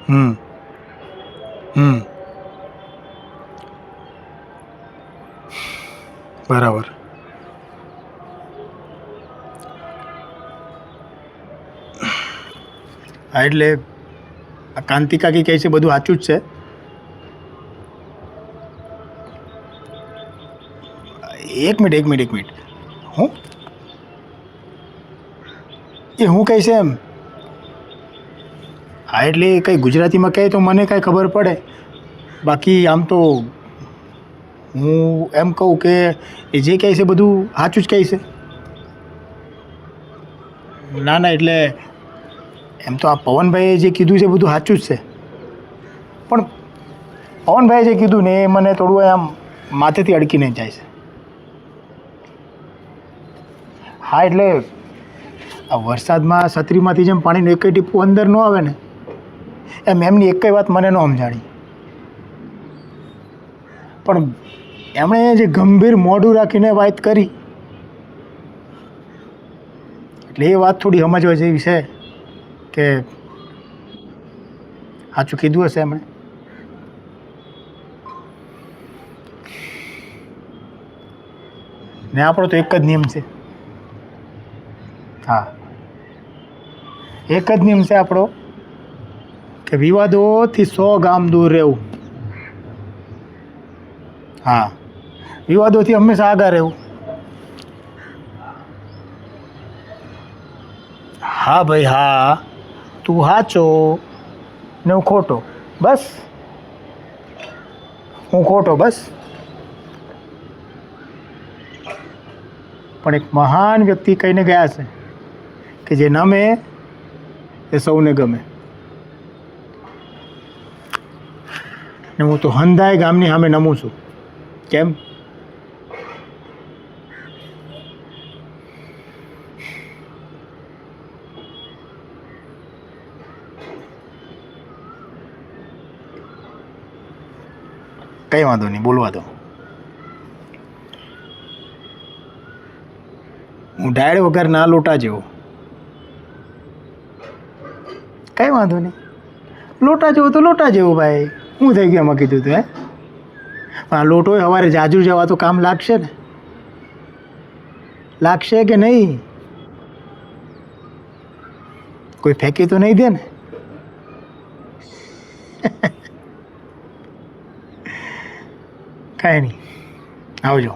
હમ હમ બરાબર. હા એટલે આ કાંતિ કાકી કહે છે બધું સાચું જ છે. એક મિનિટ હું હું કહે છે એમ. હા એટલે કંઈ ગુજરાતીમાં કહે તો મને કાંઈ ખબર પડે. બાકી આમ તો હું એમ કહું કે એ જે કહે છે બધું સાચું જ કહે છે. ના ના એટલે એમ તો આ પવનભાઈએ જે કીધું છે બધું સાચું જ છે. પણ પવનભાઈએ જે કીધું ને એ મને થોડું આમ માથેથી અડકીને જાય છે. હા એટલે આ વરસાદમાં છત્રીમાંથી જેમ પાણીનું એક ટીપું અંદર ન આવે ને એમ એમની એક વાત મને ન સમજાણી. પણ એમણે જે ગંભીર મોઢું રાખીને વાત કરી એટલે એ વાત થોડી સમજવા જેવી છે કે સાચું કીધું હશે એમણે. ને આપણો તો એક જ નિયમ છે. હા એક જ નિયમ છે આપણો કે વિવાદોથી 100 ગામ દૂર રહેવું. હા વિવાદોથી હંમેશા આગળ રહેવું. હા ભાઈ હા તું સાચો ને હું ખોટો બસ. હું ખોટો બસ. પણ એક મહાન વ્યક્તિ કહીને ગયા છે કે જે નમે એ સૌને ગમે. ને હું તો હંધાય ગામની સામે નમું છું. કેમ? કંઈ વાંધો નહીં બોલવા દો. હું ડાળ વગર ના લોટા જેવો. કંઈ વાંધો નહીં લોટા જેવો તો લોટા જેવો ભાઈ. શું થઈ ગયું એમાં કીધું તું હે? પણ આ લોટો સવારે જાજુ જવા તો કામ લાગશે ને. લાગશે કે નહીં? કોઈ ફેંકી તો નહીં દે ને? કાંઈ નહીં આવજો.